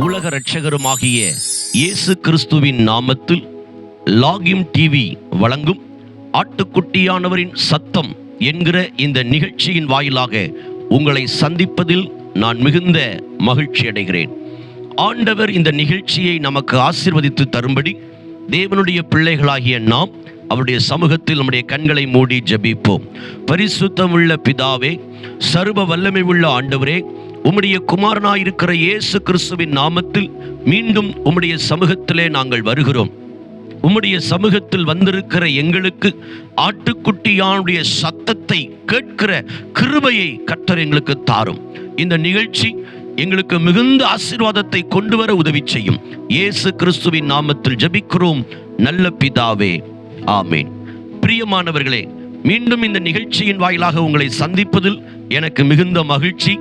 உலக இரட்சகருமாகிய இயேசு கிறிஸ்துவின் நாமத்தில் லாகிம் டிவி வழங்கும் ஆட்டுக்குட்டியானவரின் சத்தம் என்கிற இந்த நிகழ்ச்சியின் வாயிலாக உங்களை சந்திப்பதில் நான் மிகுந்த மகிழ்ச்சி அடைகிறேன். ஆண்டவர் இந்த நிகழ்ச்சியை நமக்கு ஆசீர்வதித்து தரும்படி தேவனுடைய பிள்ளைகளாகிய நாம் அவருடைய சமூகத்தில் நம்முடைய கண்களை மூடி ஜெபிப்போம். பரிசுத்தமுள்ள பிதாவே, சர்வ வல்லமை உள்ள ஆண்டவரே, உம்முடைய குமாரனாயிருக்கிற இயேசு கிறிஸ்துவின் நாமத்தில் மீண்டும் உம்முடைய சமூகத்திலே நாங்கள் வருகிறோம். உம்முடைய சமூகத்தில் வந்திருக்கிற எங்களுக்கு ஆட்டுக்குட்டியானுடைய சத்தத்தை கேட்கிற கிருபையை கர்த்தர் எங்களுக்கு தாரும். இந்த நிகழ்ச்சி எங்களுக்கு மிகுந்த ஆசீர்வாதத்தை கொண்டு வர உதவி செய்யும். இயேசு கிறிஸ்துவின் நாமத்தில் ஜெபிக்கிறோம் நல்ல பிதாவே, ஆமேன். பிரியமானவர்களே, மீண்டும் இந்த நிகழ்ச்சியின் வாயிலாக உங்களை சந்திப்பதில் எனக்கு மிகுந்த மகிழ்ச்சி.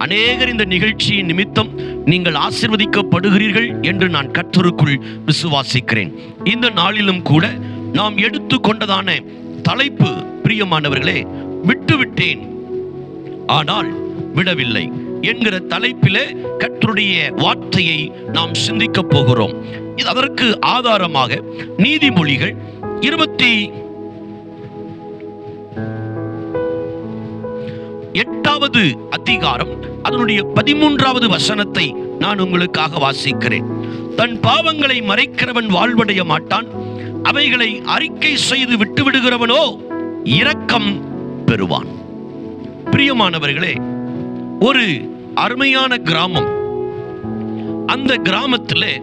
அநேகர் இந்த நிகழ்ச்சியின் நிமித்தம் நீங்கள் ஆசீர்வதிக்கப்படுகிறீர்கள் என்று நான் கர்த்தருக்குள் விசுவாசிக்கிறேன். இந்த நாளிலும் கூட நாம் எடுத்துக்கொண்டதான தலைப்பு, பிரியமானவர்களே, விட்டுவிட்டேன் ஆனால் விடவில்லை என்கிற தலைப்பிலே கர்த்தருடைய வார்த்தையை நாம் சிந்திக்க போகிறோம். அதற்கு ஆதாரமாக நீதிமொழிகள் 28வது அதிகாரம் அதனுடைய 13வது வசனத்தை நான் உங்களுக்காக வாசிக்கிறேன். தன் பாவங்களை மறைக்கிறவன் வாழ்வடைய மாட்டான், அவைகளை அறிக்கை செய்து விட்டுவிடுகிறவனோ இரக்கம் பெறுவான். பிரியமானவர்களே, ஒரு அருமையான கிராமம். அந்த கிராமத்திலே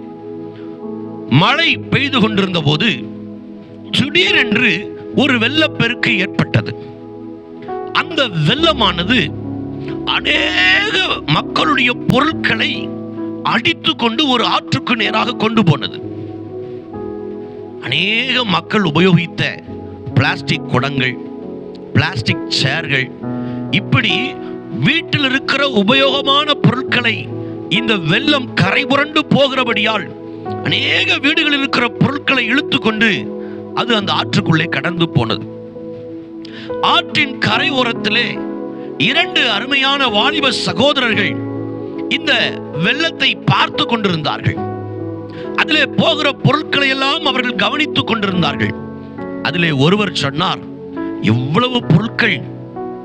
மழை பெய்து கொண்டிருந்த போது திடீரென்று ஒரு வெள்ளப்பெருக்கு ஏற்பட்டது. அந்த வெள்ளமானது அநேக மக்களுடைய பொருட்களை அடித்து கொண்டு ஒரு ஆற்றுக்கு நேராக கொண்டு போனது. அநேக மக்கள் உபயோகித்த பிளாஸ்டிக் குடங்கள், பிளாஸ்டிக் சேர்கள், இப்படி வீட்டில் இருக்கிற உபயோகமான பொருட்களை இந்த வெள்ளம் கரை புரண்டு போகிறபடியால் அநேக வீடுகளில் இருக்கிற பொருட்களை இழுத்து கொண்டு அது அந்த ஆற்றுக்குள்ளே கடந்து போனது. ஆற்றின் கரை ஓரத்திலே 2 அருமையான வாலிப சகோதரர்கள் இந்த வெள்ளத்தை பார்த்து கொண்டிருந்தார்கள். அதிலே போகிற பொருட்களை எல்லாம் அவர்கள் கவனித்துக் கொண்டிருந்தார்கள். அதிலே ஒருவர் சொன்னார், எவ்வளவு பொருட்கள்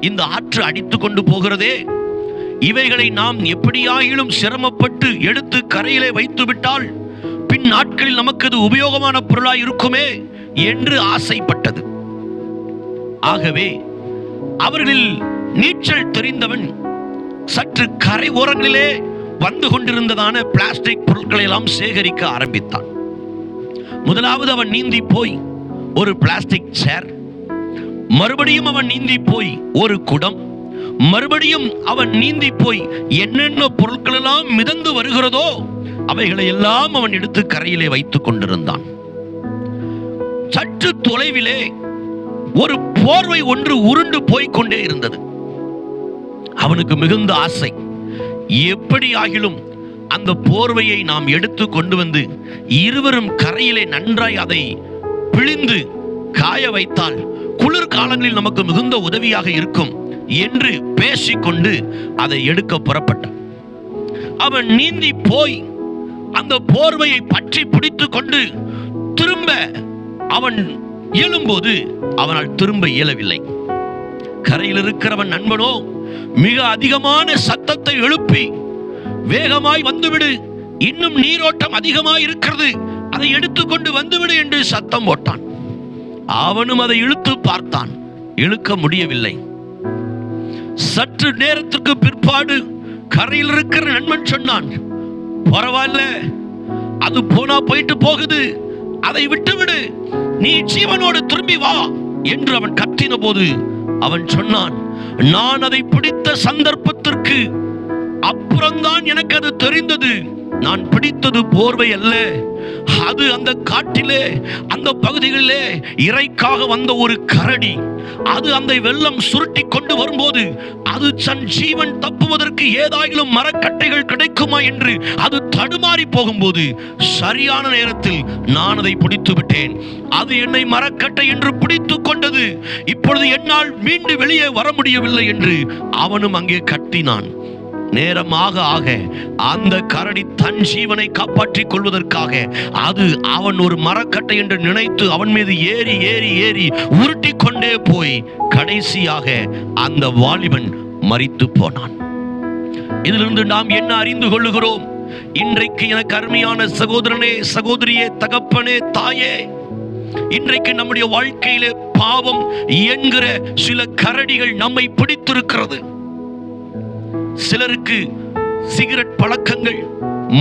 இந்த ஆற்று அடித்து கொண்டு போகிறதே, இவைகளை நாம் எப்படியாயிலும் சிரமப்பட்டு எடுத்து கரையிலே வைத்து விட்டால் பின் நாட்களில் நமக்கு அது உபயோகமான பொருளாய் இருக்குமே என்று ஆசைப்பட்டது. ஆகவே அவர்களில் நீச்சல் தெரிந்தவன் சற்று கரை ஓரங்களிலே வந்து கொண்டிருந்ததான பிளாஸ்டிக் பொருட்களை எல்லாம் சேகரிக்க ஆரம்பித்தான். முதலாவது அவன் நீந்தி போய் ஒரு பிளாஸ்டிக் சேர், மறுபடியும் அவன் நீந்தி போய் ஒரு குடம், மறுபடியும் அவன் நீந்தி போய் என்னென்ன பொருட்கள் எல்லாம் மிதந்து வருகிறதோ அவைகளை எல்லாம் அவன் எடுத்து கரையிலே வைத்துக் கொண்டிருந்தான். சற்று தொலைவிலே ஒரு போர்வை ஒன்று உருண்டு போய்கொண்டே இருந்தது. அவனுக்கு மிகுந்த ஆசை, எப்படி ஆகிலும் அந்த போர்வையை நாம் எடுத்து கொண்டு வந்து இருவரும் கரையிலே நன்றாய் அதை பிழிந்து காய வைத்தால் குளிர்காலங்களில் நமக்கு மிகுந்த உதவியாக இருக்கும் என்று பேசிக்கொண்டு அதை எடுக்க புறப்பட்டான். அவன் நீந்தி போய் அந்த போர்வையை பற்றி பிடித்துக் கொண்டு திரும்ப அவன் இயலும்போது அவனால் திரும்ப இயலவில்லை. கரையில் இருக்கிறவன் நண்பனோ மிக அதிகமான சத்தத்தை எழுப்பி, வேகமாய் வந்துவிடு, இன்னும் நீரோட்டம் அதிகமாய் இருக்கிறது, அதை எடுத்துக்கொண்டு வந்துவிடு என்று சத்தம் போட்டான். அவனும் அதை இழுத்து பார்த்தான், இழுக்க முடியவில்லை. சற்று நேரத்துக்கு பிற்பாடு கரையில் இருக்கிற நண்பன் சொன்னான், பரவாயில்ல, அது போனா போயிட்டு போகுது, அதை விட்டுவிடு, நீ ஜீவனோடு திரும்பி வா என்று அவன் கத்தின போது அவன் சொன்னான், நான் அதை பிடித்த சந்தர்ப்பத்திற்கு அப்புறம்தான் எனக்கு அது தெரிந்தது, நான் பிடித்தது போர்வை அல்ல, அது அந்த காட்டிலே அந்த பகுதிகளிலே இறைக்காக வந்த ஒரு கரடி. அது அந்த வெள்ளம் சுருட்டி கொண்டு வரும்போது அது தன் ஜீவன் தப்புவதற்கு ஏதாயிலும் மரக்கட்டைகள் கிடைக்குமா என்று அது தடுமாறி போகும்போது சரியான நேரத்தில் நான் அதை பிடித்து விட்டேன். அது என்னை மரக்கட்டை என்று பிடித்து கொண்டது. இப்பொழுது என்னால் மீண்டு வெளியே வர முடியவில்லை என்று அவனும் அங்கே கத்தினான். நேரமாக ஆக அந்த கரடி தன் ஜீவனை காப்பாற்றிக் கொள்வதற்காக அது அவன் ஒரு மரக்கட்டை என்று நினைத்து அவன் மீது ஏறி ஏறி ஏறி உருட்டி கொண்டே போய் கடைசியாக அந்த வாலிபன் மரித்து போனான். இதிலிருந்து நாம் என்ன அறிந்து கொள்ளுகிறோம்? இன்றைக்கு எனக்கு அருமையான சகோதரனே, சகோதரியே, தகப்பனே, தாயே, இன்றைக்கு நம்முடைய வாழ்க்கையிலே பாவம் என்கிற சில கரடிகள் நம்மை பிடித்திருக்கிறது. சிலருக்கு சிகரெட் பழக்கங்கள்,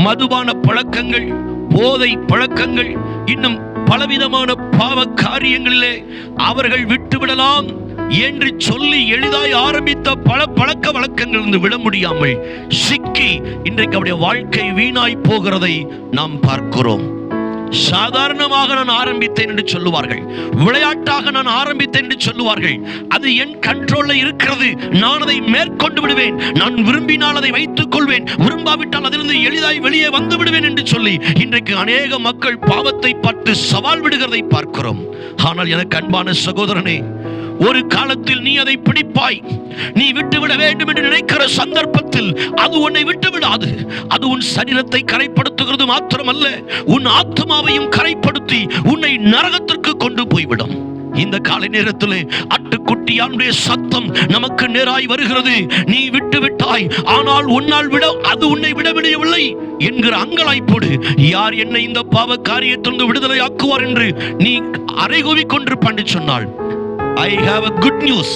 மதுபான பழக்கங்கள், போதை பழக்கங்கள், இன்னும் பலவிதமான பாவ காரியங்களிலே அவர்கள் விட்டுவிடலாம் என்று சொல்லி எளிதாய் ஆரம்பித்த பல பழக்க வழக்கங்கள் விட முடியாமல் சிக்கி இன்றைக்கு அவருடைய வாழ்க்கை வீணாய் போகிறதை நாம் பார்க்கிறோம். சாதாரணமாக நான் ஆரம்பித்தேன் என்று சொல்லுவார்கள், விளையாட்டாக நான் ஆரம்பித்தேன் என்று சொல்லுவார்கள். அது என் கண்ட்ரோல்ல இருக்கிறது, நான் அதை மேற்கொண்டு விடுவேன், நான் விரும்பினால் அதை வைத்துக் கொள்வேன், விரும்பாவிட்டால் அதிலிருந்து எளிதாய் வெளியே வந்து விடுவேன் என்று சொல்லி இன்றைக்கு அநேக மக்கள் பாவத்தை பார்த்து சவால் விடுகிறதை பார்க்கிறோம். ஆனால் எனக்கு அன்பான சகோதரனே, ஒரு காலத்தில் நீ அதை பிடிப்பாய். நீ விட்டுவிட வேண்டும் என்று நினைக்கிற சந்தர்ப்பத்தில் அது உன்னை விட்டுவிடாது. அது உன் சரீரத்தை கரைப்படுத்துகிறது மாத்திரமல்ல, உன் ஆத்மாவையும் கரைப்படுத்தி உன்னை நரகத்திற்கு கொண்டு போய்விடும். இந்த காலை நேரத்திலே ஆட்டுக்குட்டியானுடைய சத்தம் நமக்கு நேராய் வருகிறது. நீ விட்டு விட்டாய், ஆனால் உன்னால் விட அது உன்னை விட முடியவில்லை என்கிற அங்கலாய்ப்போடு யார் என்னை இந்த பாவ காரியத்திலிருந்து விடுதலை ஆக்குவார் என்று நீ அறைகூவி கொண்டிருப்பான்னு சொன்னாள். I have a good news.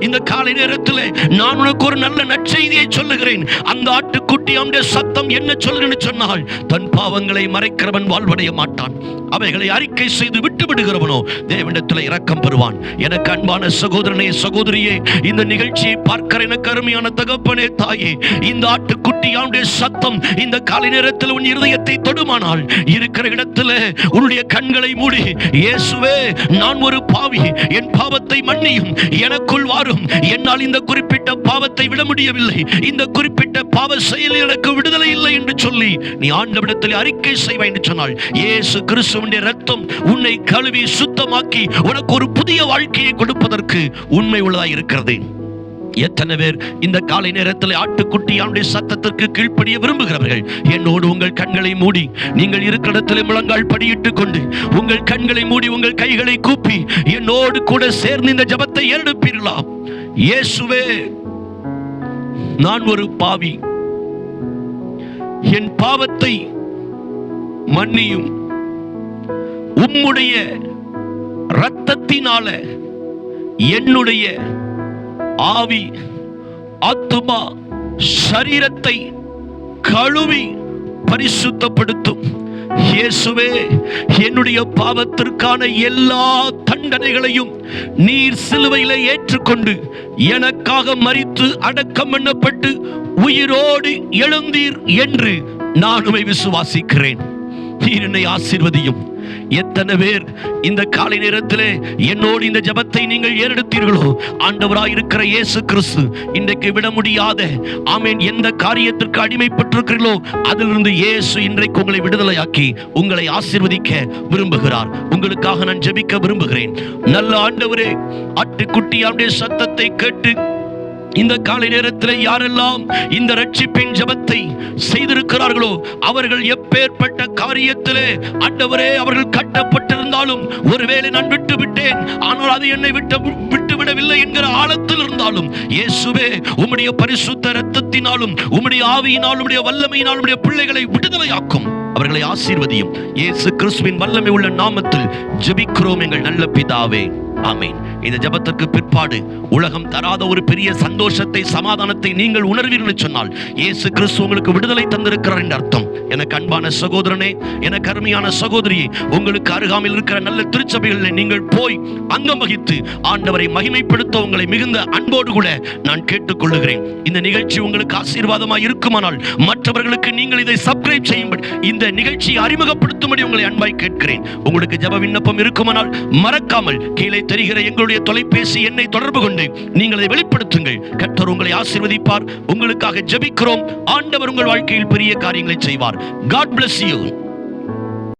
இந்த காலை நேரத்தில் நான் உனக்கு ஒரு நல்ல நற்செய்தியை சொல்லுகிறேன். அந்த ஆட்டுக்குட்டியானுடைய சத்தம் என்ன சொல்லுன்னு சொன்னால், தன் பாவங்களை மறைக்கிறவன் வாழ்வடைய மாட்டான், அவைகளை அறிக்கை செய்து விட்டு விடுகிறவனோ தேவனிடத்தில் இரக்கம் பெறுவான். எனக்கு அன்பான சகோதரனே, சகோதரியே, இந்த நிகழ்ச்சியை பார்க்கிற எனக்கு அருமையான தகப்பனே, தாயே, இந்த ஆட்டுக்குட்டியானுடைய சத்தம் இந்த காலை நேரத்தில் உன் இருதயத்தை தொடுமானால் இருக்கிற இடத்துல உன்னுடைய கண்களை மூடி, இயேசுவே, நான் ஒரு பாவி, என் பாவத்தை மன்னியும், எனக்குள் வாரும், என்னால் இந்த குறிப்பிட்ட பாவத்தை விட முடியவில்லை, இந்த குறிப்பிட்ட பாவ செயலில் எனக்கு விடுதலை இல்லை என்று சொல்லி நீ ஆண்டவரிடத்தில் அறிக்கை செய்வாய் என்று சொன்னால், இயேசு கிறிஸ்துவின் இரத்தம் உன்னை கழுவி சுத்தமாக்கி உனக்கு ஒரு புதிய வாழ்க்கையை கொடுப்பதற்கு உண்மை உள்ளதாய் இருக்கிறது. எத்தனை பேர் இந்த காலை நேரத்தில் ஆட்டுக்குட்டியானுடைய சத்தத்திற்கு கீழ்ப்படிய விரும்புகிறவர்கள்? என்னோடு உங்கள் கண்களை மூடி, நீங்கள் இருக்கிற இடத்தில் முழங்கால் படியிட்டுக் கொண்டு உங்கள் கண்களை மூடி உங்கள் கைகளை கூப்பி என்னோடு கூட சேர்ந்து இந்த ஜெபத்தை ஏறெடுப்பீர்களா? இயேசுவே, நான் ஒரு பாவி, என் பாவத்தை மன்னியும், உம்முடைய இரத்தத்தினால என்னுடைய ஆவி, ஆத்துமா, சரீரத்தை கழுவி பரிசுத்தப்படுத்தும். இயேசுவே, என்னுடைய பாவத்திற்கான எல்லா தண்டனைகளையும் நீர் சிலுவையிலே ஏற்றுக்கொண்டு எனக்காக மரித்து அடக்கம் பண்ணப்பட்டு உயிரோடு எழுந்தீர் என்று நான் உம்மை விசுவாசிக்கிறேன். நீர் என்னை ஆசீர்வதியும். எத்தனை பேர் இந்த காலை நேரத்திலே என்னோடு இந்த ஜெபத்தை நீங்கள் ஏறெடுத்தீர்களோ, ஆண்டவராய் இருக்கிற இயேசு கிறிஸ்து இன்றைக்கு விட முடியாத ஆமென் எந்த காரியத்திற்கு அடிமைப்பட்டிருக்கிறீர்களோ அதிலிருந்து இயேசு இன்றைக்கு உங்களை விடுதலையாக்கி உங்களை ஆசீர்வதிக்க விரும்புகிறார். உங்களுக்காக நான் ஜெபிக்க விரும்புகிறேன். நல்ல ஆண்டவரே, ஆட்டுக்குட்டியானுடைய சத்தத்தை கேட்டு இந்த காலை நேரத்தில் யாரெல்லாம் இந்த ரட்சிப்பின் ஜெபத்தை செய்திருக்கிறார்களோ அவர்கள் எப்பேற்பட்ட காரியத்திலே ஆண்டவரே அவர்கள் கட்டப்பட்டிருந்தாலும், ஒருவேளை நான் விட்டு விட்டேன் ஆனால் அது என்னை விட்டுவிடவில்லை என்கிற ஆழத்தில் இருந்தாலும், இயேசுவே, உம்முடைய பரிசுத்த இரத்தத்தினாலும் உம்முடைய ஆவியினாலும் உம்முடைய வல்லமையினாலும் உம்முடைய பிள்ளைகளை விடுதலையாக்கும். அவர்களை ஆசீர்வதியும். இயேசு கிறிஸ்துவின் வல்லமை உள்ள நாமத்தில் ஜெபிக்கிறோம் எங்கள் நல்ல பிதாவே, ஆமென். இந்த ஜெபத்திற்கு பிற்பாடு உலகம் தராத ஒரு பெரிய சந்தோஷத்தை, சமாதானத்தை நீங்கள் உணர்வீர்கள் சொன்னால் இயேசு கிறிஸ்து உங்களுக்கு விடுதலை தந்திருக்கிறார் என்ற அர்த்தம். எனக்கு அன்பான சகோதரனே, எனக்கு அருமையான சகோதரியே, உங்களுக்கு அருகாமையில் இருக்கிற நல்ல திருச்சபைகளில் நீங்கள் போய் அங்கம் வகித்து ஆண்டவரை மகிமைப்படுத்த உங்களை மிகுந்த அன்போடு கூட நான் கேட்டுக்கொள்ளுகிறேன். இந்த நிகழ்ச்சி உங்களுக்கு ஆசீர்வாதமாக இருக்குமானால் மற்றவர்களுக்கு நீங்கள் இதை சப்ஸ்கிரைப் செய்யும்படி, இந்த நிகழ்ச்சியை அறிமுகப்படுத்தும்படி உங்களை அன்பாய் கேட்கிறேன். உங்களுக்கு ஜெப விண்ணப்பம் இருக்குமானால் மறக்காமல் கீழே தெரிகிற எங்களுடைய தொலைபேசி எண்ணை தொடர்பு கொண்டு நீங்கள் அதை வெளிப்படுத்துங்கள். கர்த்தர் உங்களை ஆசீர்வதிப்பார். உங்களுக்காக ஜெபிக்கிறோம். ஆண்டவர் உங்கள் வாழ்க்கையில் பெரிய காரியங்களை செய்வார். God bless you.